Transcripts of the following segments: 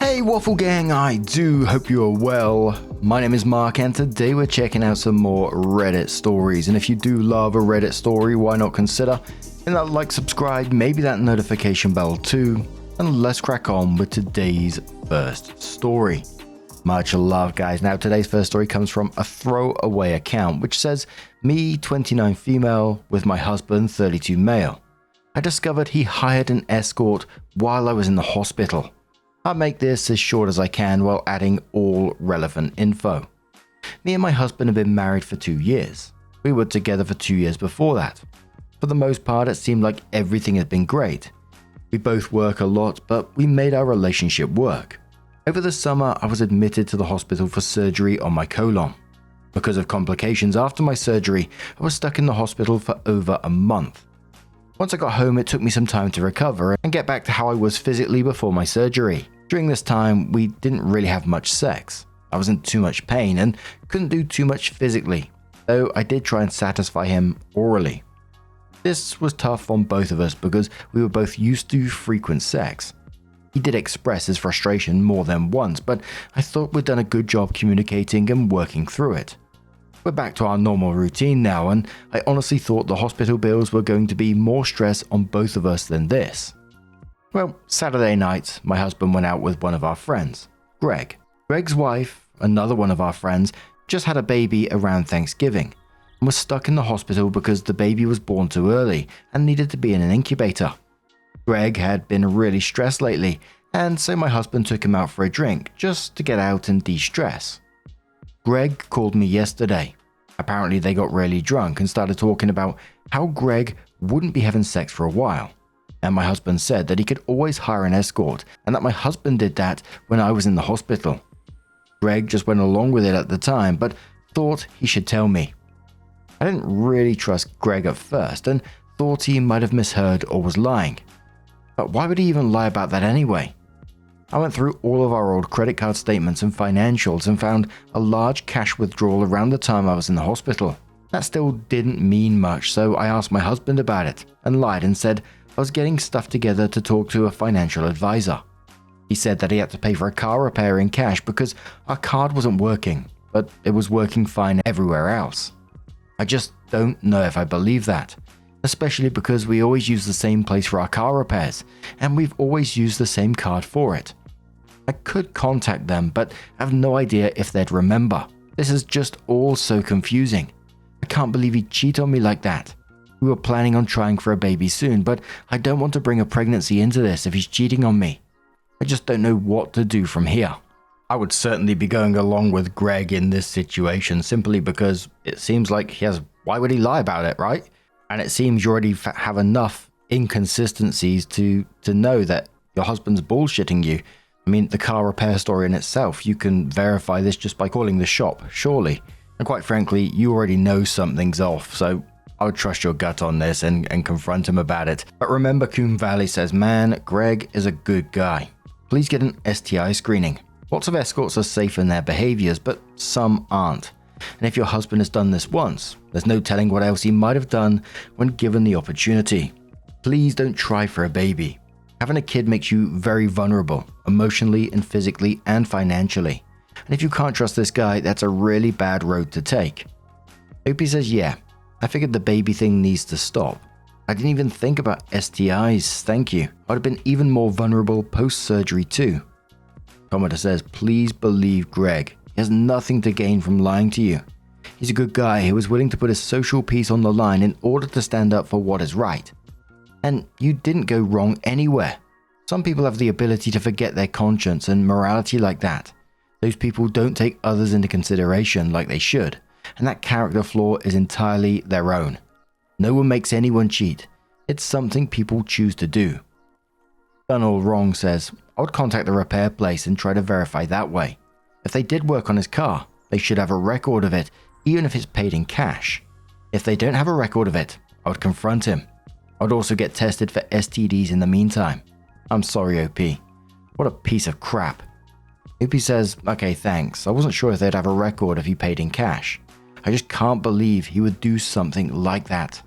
Hey Waffle Gang, I do hope you are well. My name is Mark and today we're checking out some more Reddit stories. And if you do love a Reddit story, why not consider hitting that like, subscribe, maybe that notification bell too. And let's crack on with today's first story. Much love, guys. Now today's first story comes from a throwaway account which says, me 29 female with my husband 32 male. I discovered he hired an escort while I was in the hospital. I'll make this as short as I can while adding all relevant info. Me and my husband have been married for 2 years. We were together for 2 years before that. For the most part, it seemed like everything had been great. We both work a lot, but we made our relationship work. Over the summer, I was admitted to the hospital for surgery on my colon. Because of complications after my surgery, I was stuck in the hospital for over a month. Once I got home, it took me some time to recover and get back to how I was physically before my surgery. During this time, we didn't really have much sex. I was in too much pain and couldn't do too much physically, though I did try and satisfy him orally. This was tough on both of us because we were both used to frequent sex. He did express his frustration more than once, but I thought we'd done a good job communicating and working through it. We're back to our normal routine now, and I honestly thought the hospital bills were going to be more stress on both of us than this. Well, Saturday night, my husband went out with one of our friends, Greg. Greg's wife, another one of our friends, just had a baby around Thanksgiving and was stuck in the hospital because the baby was born too early and needed to be in an incubator. Greg had been really stressed lately, and so my husband took him out for a drink just to get out and de-stress. Greg called me yesterday. Apparently they got really drunk and started talking about how Greg wouldn't be having sex for a while. And my husband said that he could always hire an escort and that my husband did that when I was in the hospital. Greg just went along with it at the time, but thought he should tell me. I didn't really trust Greg at first and thought he might have misheard or was lying. But why would he even lie about that anyway? I went through all of our old credit card statements and financials and found a large cash withdrawal around the time I was in the hospital. That still didn't mean much, so I asked my husband about it and lied and said I was getting stuff together to talk to a financial advisor. He said that he had to pay for a car repair in cash because our card wasn't working, but it was working fine everywhere else. I just don't know if I believe that, especially because we always use the same place for our car repairs, and we've always used the same card for it. I could contact them, but I have no idea if they'd remember. This is just all so confusing. I can't believe he'd cheat on me like that. We were planning on trying for a baby soon, but I don't want to bring a pregnancy into this if he's cheating on me. I just don't know what to do from here. I would certainly be going along with Greg in this situation simply because it seems like why would he lie about it, right? And it seems you already have enough inconsistencies to know that your husband's bullshitting you. I mean, the car repair story in itself, you can verify this just by calling the shop, surely. And quite frankly, you already know something's off, so I would trust your gut on this and confront him about it. But remember, Coon Valley says, man, Greg is a good guy. Please get an STI screening. Lots of escorts are safe in their behaviors, but some aren't. And if your husband has done this once, there's no telling what else he might have done when given the opportunity. Please don't try for a baby. Having a kid makes you very vulnerable, emotionally and physically and financially. And if you can't trust this guy, that's a really bad road to take. Opie says, yeah, I figured the baby thing needs to stop. I didn't even think about STIs, thank you. I'd have been even more vulnerable post-surgery too. Commenter says, please believe Greg. He has nothing to gain from lying to you. He's a good guy who was willing to put his social peace on the line in order to stand up for what is right. And you didn't go wrong anywhere. Some people have the ability to forget their conscience and morality like that. Those people don't take others into consideration like they should, and that character flaw is entirely their own. No one makes anyone cheat. It's something people choose to do. Done All Wrong says, I would contact the repair place and try to verify that way. If they did work on his car, they should have a record of it, even if it's paid in cash. If they don't have a record of it, I would confront him. I would also get tested for STDs in the meantime. I'm sorry, OP. What a piece of crap. OP says, okay, thanks. I wasn't sure if they'd have a record if he paid in cash. I just can't believe he would do something like that.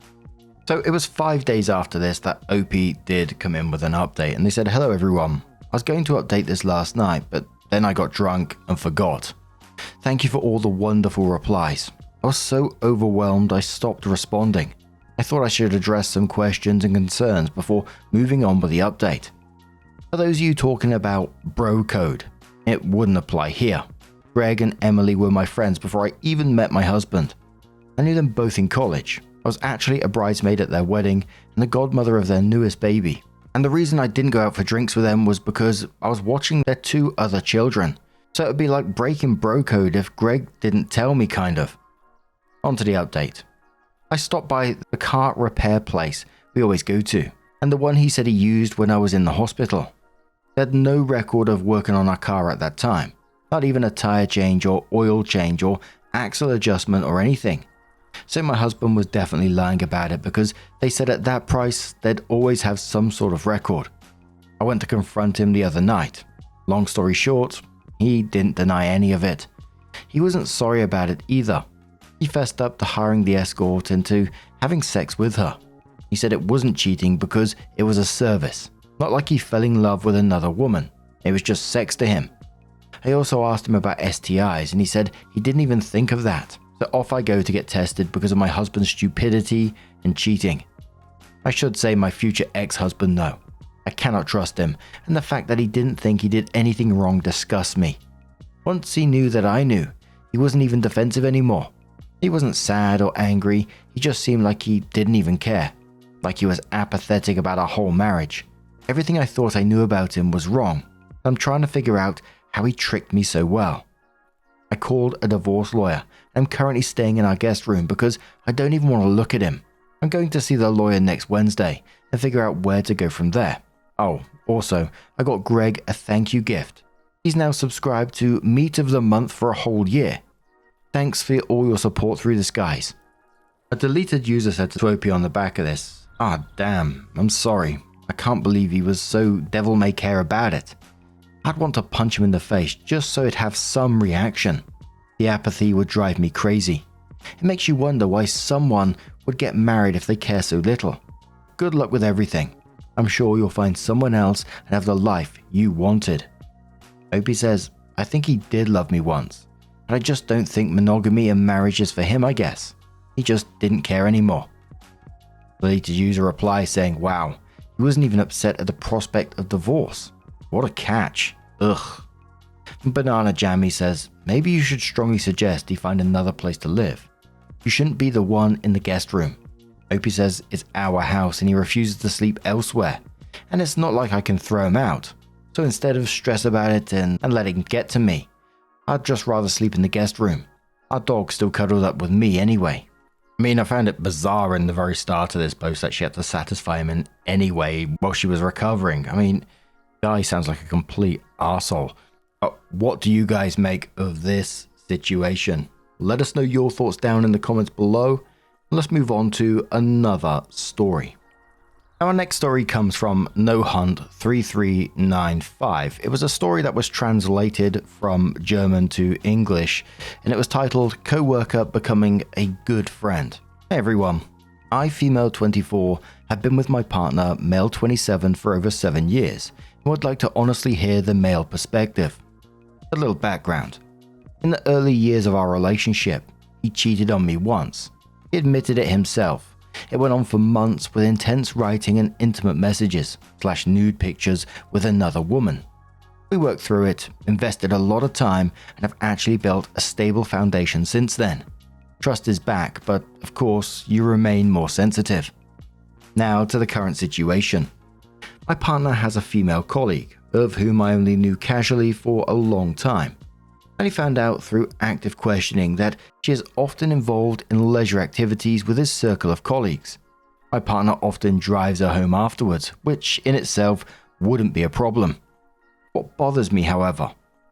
So it was 5 days after this that OP did come in with an update, and they said, hello everyone. I was going to update this last night, but then I got drunk and forgot. Thank you for all the wonderful replies. I was so overwhelmed I stopped responding. I thought I should address some questions and concerns before moving on with the update. For those of you talking about bro code, it wouldn't apply here. Greg and Emily were my friends before I even met my husband. I knew them both in college. I was actually a bridesmaid at their wedding and the godmother of their newest baby. And the reason I didn't go out for drinks with them was because I was watching their 2 other children. So it would be like breaking bro code if Greg didn't tell me, kind of. On to the update. I stopped by the car repair place we always go to, and the one he said he used when I was in the hospital. They had no record of working on our car at that time. Not even a tire change or oil change or axle adjustment or anything. So my husband was definitely lying about it because they said at that price they'd always have some sort of record. I went to confront him the other night. Long story short, he didn't deny any of it. He wasn't sorry about it either. He fessed up to hiring the escort and to having sex with her. He said it wasn't cheating because it was a service. Not like he fell in love with another woman. It was just sex to him. I also asked him about STIs and he said he didn't even think of that. So off I go to get tested because of my husband's stupidity and cheating. I should say my future ex-husband no. I cannot trust him, and the fact that he didn't think he did anything wrong disgusts me. Once he knew that I knew, he wasn't even defensive anymore. He wasn't sad or angry, he just seemed like he didn't even care. Like he was apathetic about our whole marriage. Everything I thought I knew about him was wrong. I'm trying to figure out how he tricked me so well. I called a divorce lawyer. I'm currently staying in our guest room because I don't even want to look at him. I'm going to see the lawyer next Wednesday and figure out where to go from there. Oh, also, I got Greg a thank you gift. He's now subscribed to Meat of the Month for a whole year. Thanks for all your support through this, guys. A deleted user said to Swoopy on the back of this, "Ah, damn, I'm sorry. I can't believe he was so devil may care about it. I'd want to punch him in the face just so it'd have some reaction. The apathy would drive me crazy. It makes you wonder why someone would get married if they care so little. Good luck with everything. I'm sure you'll find someone else and have the life you wanted." Opie says, "I think he did love me once, but I just don't think monogamy and marriage is for him, I guess. He just didn't care anymore." The deleted user replies saying, "Wow, he wasn't even upset at the prospect of divorce. What a catch. Ugh." Banana Jammy says, "Maybe you should strongly suggest he find another place to live. You shouldn't be the one in the guest room." Opie says it's our house and he refuses to sleep elsewhere, and it's not like I can throw him out. So instead of stress about it and let him get to me, I'd just rather sleep in the guest room. Our dog still cuddled up with me anyway. I mean, I found it bizarre in the very start of this post that she had to satisfy him in any way while she was recovering. I mean, guy sounds like a complete arsehole. What do you guys make of this situation? Let us know your thoughts down in the comments below. Let's move on to another story. Our next story comes from NoHunt3395. It was a story that was translated from German to English, and it was titled "Co-worker Becoming a Good Friend." Hey everyone, I, female 24, have been with my partner, male 27, for over 7 years, and would like to honestly hear the male perspective. A little background. In the early years of our relationship, he cheated on me once. He admitted it himself. It went on for months with intense writing and intimate messages / nude pictures with another woman. We worked through it, invested a lot of time, and have actually built a stable foundation since then. Trust is back, but of course, you remain more sensitive. Now to the current situation. My partner has a female colleague, of whom I only knew casually for a long time. I only found out through active questioning that she is often involved in leisure activities with his circle of colleagues. My partner often drives her home afterwards, which in itself wouldn't be a problem. What bothers me, however,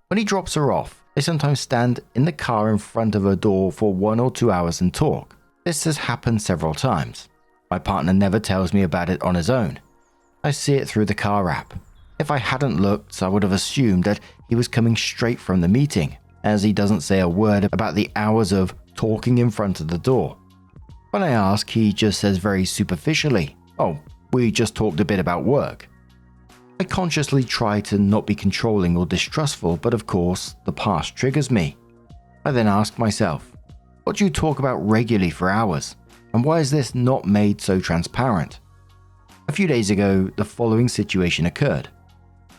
when he drops her off, they sometimes stand in the car in front of her door for 1 or 2 hours and talk. This has happened several times. My partner never tells me about it on his own. I see it through the car app. If I hadn't looked, I would have assumed that he was coming straight from the meeting, as he doesn't say a word about the hours of talking in front of the door. When I ask, he just says very superficially, "Oh, we just talked a bit about work." I consciously try to not be controlling or distrustful, but of course, the past triggers me. I then ask myself, what do you talk about regularly for hours? And why is this not made so transparent? A few days ago, the following situation occurred.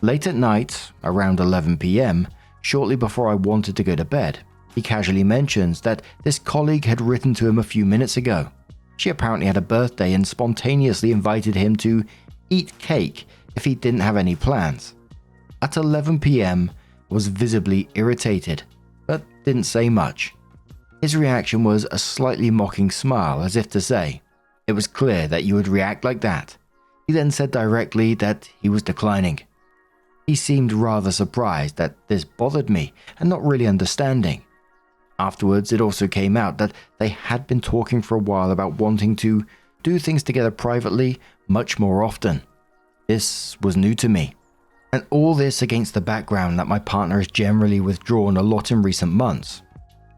Late at night, around 11 p.m., shortly before I wanted to go to bed, he casually mentions that this colleague had written to him a few minutes ago. She apparently had a birthday and spontaneously invited him to eat cake if he didn't have any plans. At 11 p.m., I was visibly irritated, but didn't say much. His reaction was a slightly mocking smile, as if to say, "It was clear that you would react like that." He then said directly that he was declining. He seemed rather surprised that this bothered me and not really understanding. Afterwards, it also came out that they had been talking for a while about wanting to do things together privately much more often. This was new to me. And all this against the background that my partner has generally withdrawn a lot in recent months.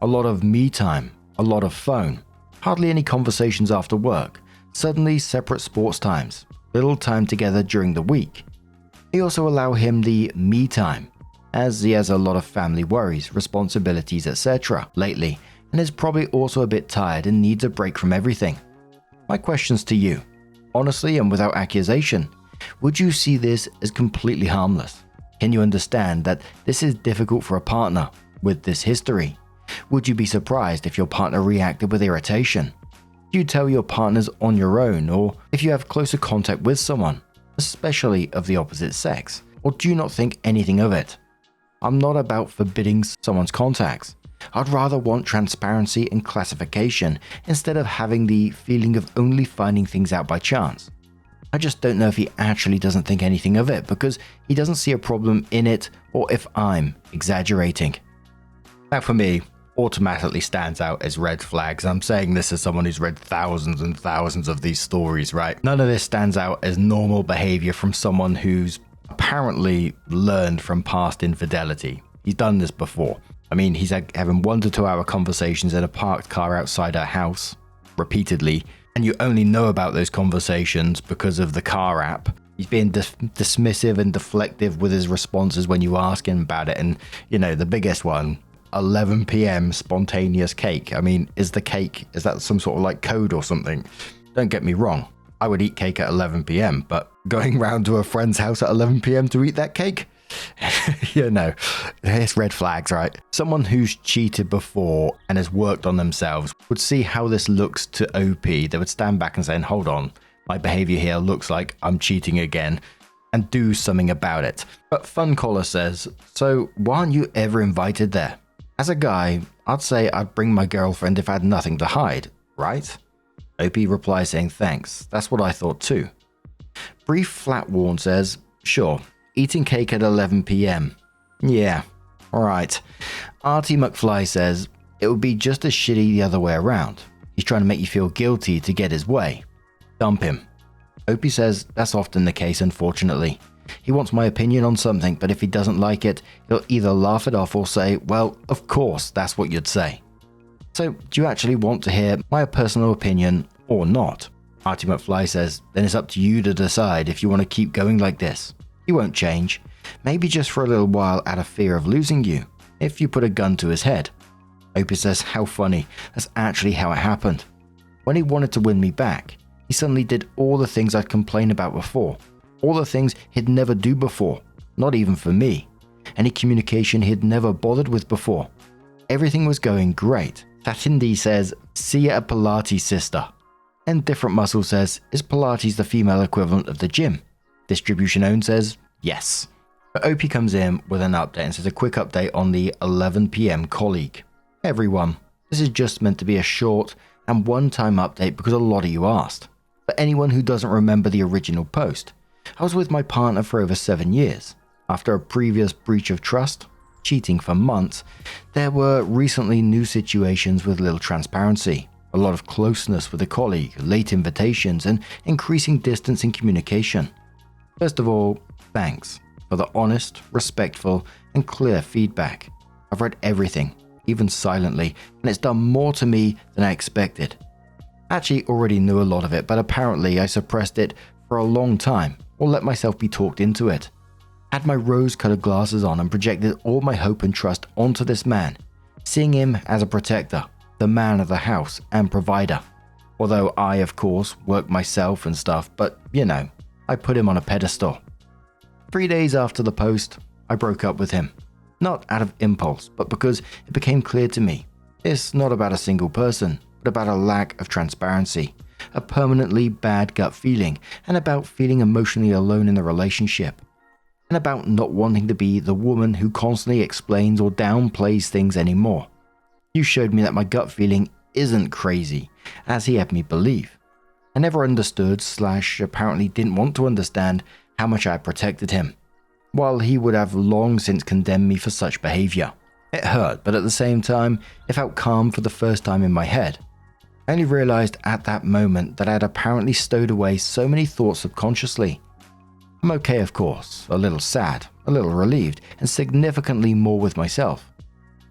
A lot of me time, a lot of phone, hardly any conversations after work, suddenly separate sports times, little time together during the week. I also allow him the me time, as he has a lot of family worries, responsibilities, etc. lately, and is probably also a bit tired and needs a break from everything. My questions to you, honestly and without accusation, would you see this as completely harmless? Can you understand that this is difficult for a partner with this history? Would you be surprised if your partner reacted with irritation? Do you tell your partners on your own, or if you have closer contact with someone, especially of the opposite sex, or do you not think anything of it? I'm not about forbidding someone's contacts. I'd rather want transparency and classification instead of having the feeling of only finding things out by chance. I just don't know if he actually doesn't think anything of it because he doesn't see a problem in it, or if I'm exaggerating. That for me automatically stands out as red flags. I'm saying this as someone who's read thousands and thousands of these stories, right? None of this stands out as normal behavior from someone who's apparently learned from past infidelity. He's done this before. I mean, he's having 1 to 2 hour conversations in a parked car outside her house repeatedly, and you only know about those conversations because of the car app. He's being dismissive and deflective with his responses when you ask him about it. And, you know, the biggest one, 11 p.m. spontaneous cake. I mean, is that some sort of like code or something? Don't get me wrong. I would eat cake at 11 p.m., but going round to a friend's house at 11 p.m. to eat that cake? You know, it's red flags, right? Someone who's cheated before and has worked on themselves would see how this looks to OP. They would stand back and say, hold on, my behavior here looks like I'm cheating again, and do something about it. But Fun Caller says, so why aren't you ever invited there? As a guy, I'd say I'd bring my girlfriend if I had nothing to hide, right? OP replies saying thanks, that's what I thought too. Brief Flatworn says, sure, eating cake at 11 p.m. Yeah, alright. Artie McFly says, it would be just as shitty the other way around. He's trying to make you feel guilty to get his way. Dump him. OP says, that's often the case, unfortunately. He wants my opinion on something, but if he doesn't like it, he'll either laugh it off or say, well, of course, that's what you'd say. So, do you actually want to hear my personal opinion or not? Artie McFly says, then it's up to you to decide if you want to keep going like this. He won't change. Maybe just for a little while out of fear of losing you, if you put a gun to his head. Opie says, how funny, that's actually how it happened. When he wanted to win me back, he suddenly did all the things I'd complained about before. All the things he'd never do before, not even for me. Any communication he'd never bothered with before. Everything was going great. Tatindi says, see ya at Pilates, sister. And Different Muscle says, is Pilates the female equivalent of the gym? Distribution Own says, yes. But OP comes in with an update and says a quick update on the 11 p.m. colleague. Hey everyone, this is just meant to be a short and one-time update because a lot of you asked. For anyone who doesn't remember the original post, I was with my partner for over 7 years. After a previous breach of trust, cheating for months, there were recently new situations with little transparency, a lot of closeness with a colleague, late invitations, and increasing distance in communication. First of all, thanks for the honest, respectful, and clear feedback. I've read everything, even silently, and it's done more to me than I expected. I actually already knew a lot of it, but apparently I suppressed it for a long time, or let myself be talked into it. I had my rose-colored glasses on and projected all my hope and trust onto this man, seeing him as a protector, the man of the house and provider. Although I, of course, work myself and stuff, but I put him on a pedestal. 3 days after the post, I broke up with him. Not out of impulse, but because it became clear to me. It's not about a single person, but about a lack of transparency, a permanently bad gut feeling, and about feeling emotionally alone in the relationship. And about not wanting to be the woman who constantly explains or downplays things anymore. You showed me that my gut feeling isn't crazy, as he had me believe. I never understood / apparently didn't want to understand how much I protected him, while he would have long since condemned me for such behavior. It hurt, but at the same time, it felt calm for the first time in my head. I only realized at that moment that I had apparently stowed away so many thoughts subconsciously. I'm okay, of course, a little sad, a little relieved, and significantly more with myself.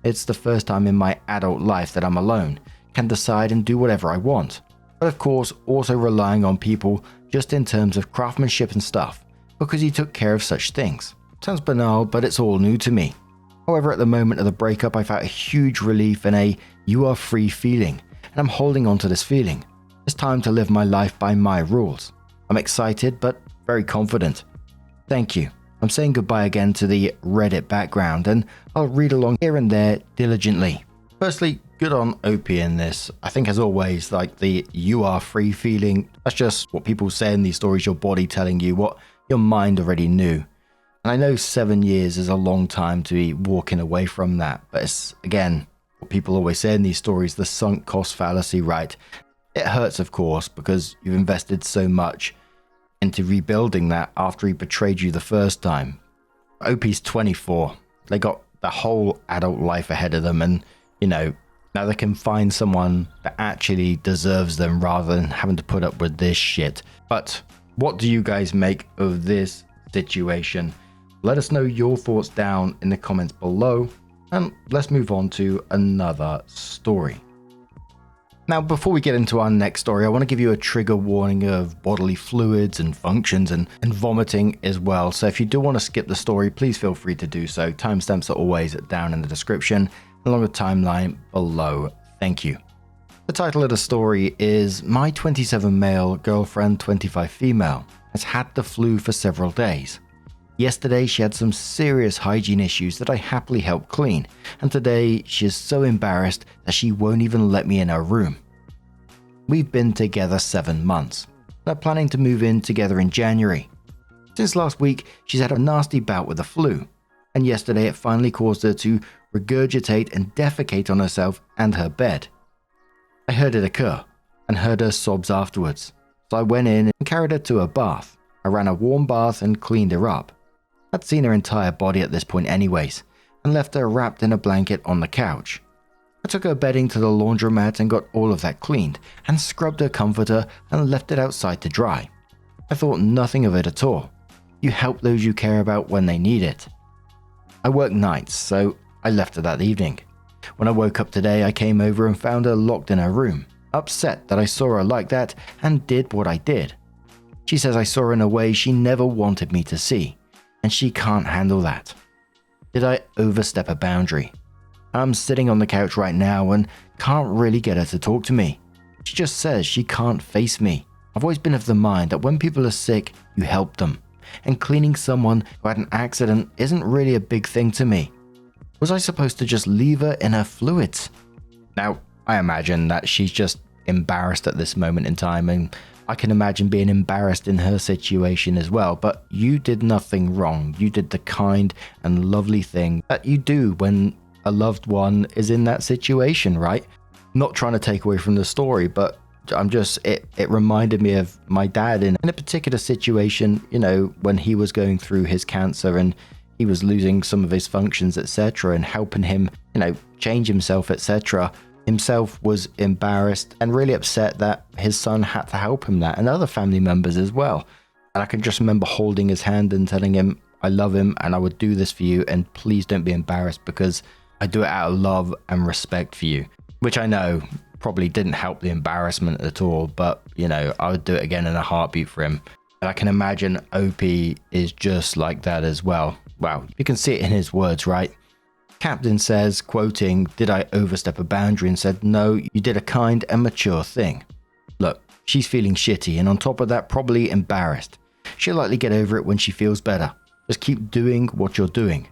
It's the first time in my adult life that I'm alone, can decide and do whatever I want, but of course also relying on people just in terms of craftsmanship and stuff, because he took care of such things. Sounds banal, but it's all new to me. However, at the moment of the breakup, I felt a huge relief and a "you are free" feeling, and I'm holding on to this feeling. It's time to live my life by my rules. I'm excited, but very confident. Thank you. I'm saying goodbye again to the Reddit background, and I'll read along here and there diligently. Firstly, good on OP in this. I think as always, the "you are free" feeling, that's just what people say in these stories, your body telling you what your mind already knew. And I know 7 years is a long time to be walking away from that, but it's, again, what people always say in these stories, the sunk cost fallacy, right? It hurts, of course, because you've invested so much into rebuilding that after he betrayed you the first time. OP's 24. They got the whole adult life ahead of them, and, now they can find someone that actually deserves them rather than having to put up with this shit. But what do you guys make of this situation? Let us know your thoughts down in the comments below, and let's move on to another story. Now, before we get into our next story, I want to give you a trigger warning of bodily fluids and functions and vomiting as well. So if you do want to skip the story, please feel free to do so. Timestamps are always down in the description, along the timeline below. Thank you. The title of the story is "My 27 male girlfriend, 25 female, has had the flu for several days. Yesterday she had some serious hygiene issues that I happily helped clean, and today she is so embarrassed that she won't even let me in her room. We've been together 7 months. They're planning to move in together in January. Since last week, she's had a nasty bout with the flu, and yesterday it finally caused her to regurgitate and defecate on herself and her bed. I heard it occur, and heard her sobs afterwards, so I went in and carried her to her bath. I ran a warm bath and cleaned her up. I'd seen her entire body at this point anyways, and left her wrapped in a blanket on the couch. I took her bedding to the laundromat and got all of that cleaned, and scrubbed her comforter and left it outside to dry. I thought nothing of it at all. You help those you care about when they need it. I work nights, so I left her that evening. When I woke up today, I came over and found her locked in her room, upset that I saw her like that and did what I did. She says I saw her in a way she never wanted me to see, and she can't handle that. Did I overstep a boundary? I'm sitting on the couch right now and can't really get her to talk to me. She just says she can't face me. I've always been of the mind that when people are sick, you help them, and cleaning someone who had an accident isn't really a big thing to me. Was I supposed to just leave her in her fluids? Now, I imagine that she's just embarrassed at this moment in time, and I can imagine being embarrassed in her situation as well, but you did nothing wrong. You did the kind and lovely thing that you do when a loved one is in that situation, right? Not trying to take away from the story, but it reminded me of my dad in a particular situation, when he was going through his cancer and he was losing some of his functions, etc., and helping him, change himself, etc. Himself was embarrassed and really upset that his son had to help him that, and other family members as well. And I can just remember holding his hand and telling him I love him and I would do this for you, and please don't be embarrassed because I do it out of love and respect for you. Which I know probably didn't help the embarrassment at all, but I would do it again in a heartbeat for him. And I can imagine OP is just like that as well. Wow, you can see it in his words, right? Captain says, quoting, "Did I overstep a boundary?" and said, "No, you did a kind and mature thing." Look, she's feeling shitty, and on top of that, probably embarrassed. She'll likely get over it when she feels better. Just keep doing what you're doing.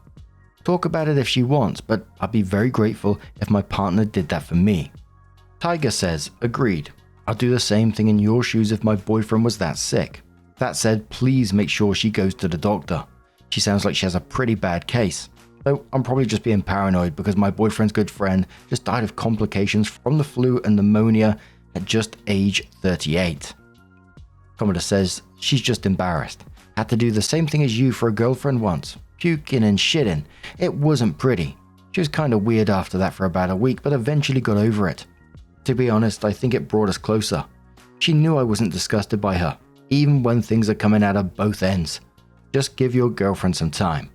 Talk about it if she wants, but I'd be very grateful if my partner did that for me. Tiger says, "Agreed. I'll do the same thing in your shoes if my boyfriend was that sick. That said, please make sure she goes to the doctor. She sounds like she has a pretty bad case. Though I'm probably just being paranoid because my boyfriend's good friend just died of complications from the flu and pneumonia at just age 38. Commodore says, "She's just embarrassed. Had to do the same thing as you for a girlfriend once. Puking and shitting. It wasn't pretty. She was kind of weird after that for about a week, but eventually got over it. To be honest, I think it brought us closer. She knew I wasn't disgusted by her, even when things are coming out of both ends. Just give your girlfriend some time."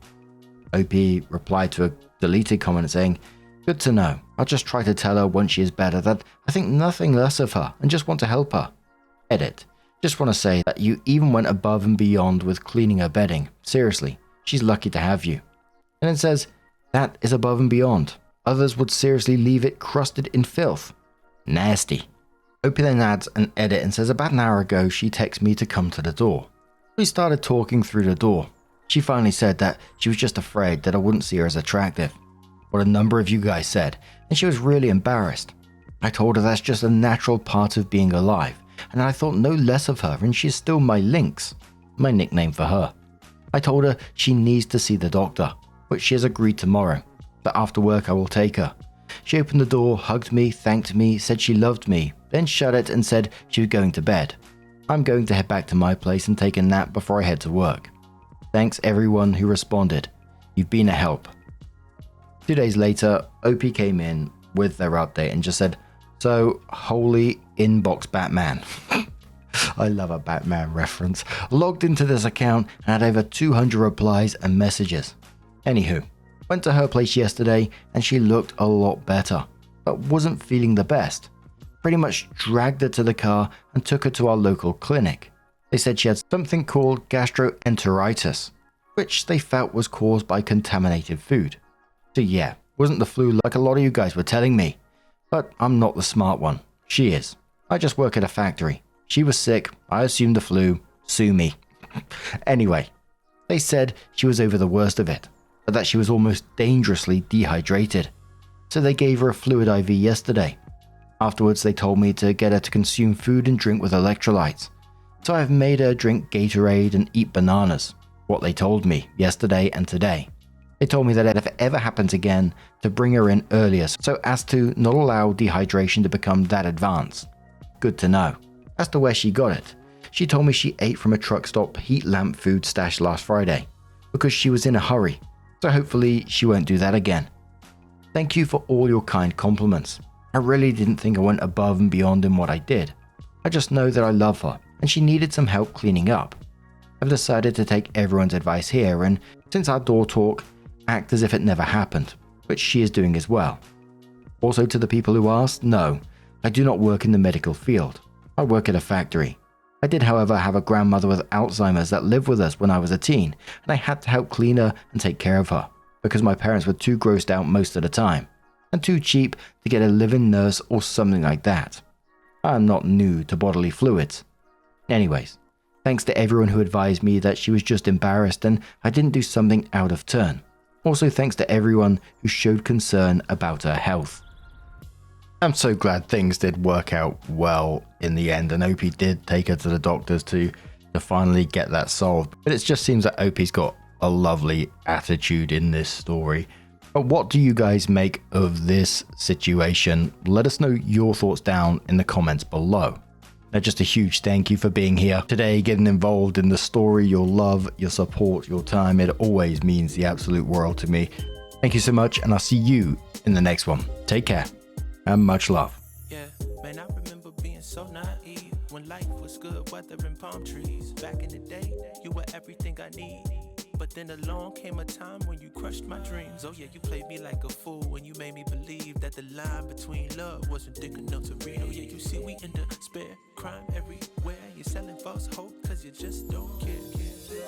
OP replied to a deleted comment saying, "Good to know. I'll just try to tell her once she is better that I think nothing less of her and just want to help her. Edit. Just want to say that you even went above and beyond with cleaning her bedding. Seriously, she's lucky to have you." And it says, "That is above and beyond. Others would seriously leave it crusted in filth. Nasty." OP then adds an edit and says, "About an hour ago, she texted me to come to the door. We started talking through the door. She finally said that she was just afraid that I wouldn't see her as attractive. What a number of you guys said, and she was really embarrassed. I told her that's just a natural part of being alive, and I thought no less of her, and she's still my Lynx, my nickname for her. I told her she needs to see the doctor, which she has agreed tomorrow, but after work I will take her. She opened the door, hugged me, thanked me, said she loved me, then shut it and said she was going to bed. I'm going to head back to my place and take a nap before I head to work. Thanks everyone who responded. You've been a help." 2 days later, OP came in with their update and just said, "So, holy inbox Batman." I love a Batman reference. "Logged into this account and had over 200 replies and messages. Anywho, went to her place yesterday and she looked a lot better, but wasn't feeling the best. Pretty much dragged her to the car and took her to our local clinic. They said she had something called gastroenteritis, which they felt was caused by contaminated food. So yeah, wasn't the flu like a lot of you guys were telling me. But I'm not the smart one. She is. I just work at a factory. She was sick. I assumed the flu. Sue me." Anyway, they said she was over the worst of it, but that she was almost dangerously dehydrated. So they gave her a fluid IV yesterday. Afterwards, they told me to get her to consume food and drink with electrolytes. So I've made her drink Gatorade and eat bananas. What they told me yesterday and today. They told me that if it ever happens again, to bring her in earlier so as to not allow dehydration to become that advanced. Good to know. As to where she got it, she told me she ate from a truck stop heat lamp food stash last Friday because she was in a hurry. So hopefully she won't do that again. Thank you for all your kind compliments. I really didn't think I went above and beyond in what I did. I just know that I love her and she needed some help cleaning up. I've decided to take everyone's advice here and, since our door talk, act as if it never happened, which she is doing as well. Also to the people who asked, no, I do not work in the medical field. I work at a factory. I did, however, have a grandmother with Alzheimer's that lived with us when I was a teen, and I had to help clean her and take care of her, because my parents were too grossed out most of the time, and too cheap to get a live-in nurse or something like that. I am not new to bodily fluids. Anyways, thanks to everyone who advised me that she was just embarrassed and I didn't do something out of turn. Also thanks to everyone who showed concern about her health. I'm so glad things did work out well in the end, and OP did take her to the doctors to finally get that solved. But it just seems that OP's got a lovely attitude in this story. But what do you guys make of this situation? Let us know your thoughts down in the comments below. Now, just a huge thank you for being here today, getting involved in the story, your love, your support, your time. It always means the absolute world to me. Thank you so much, and I'll see you in the next one. Take care, and much love. Yeah, man, I remember being so naive when life was good, weather and palm trees. Back in the day, you were everything I need. But But then along came a time when you crushed my dreams. Oh yeah, you played me like a fool when you made me believe that the line between love wasn't thick enough to read. Oh yeah, you see we in despair, crime everywhere. You're selling false hope cause you just don't care.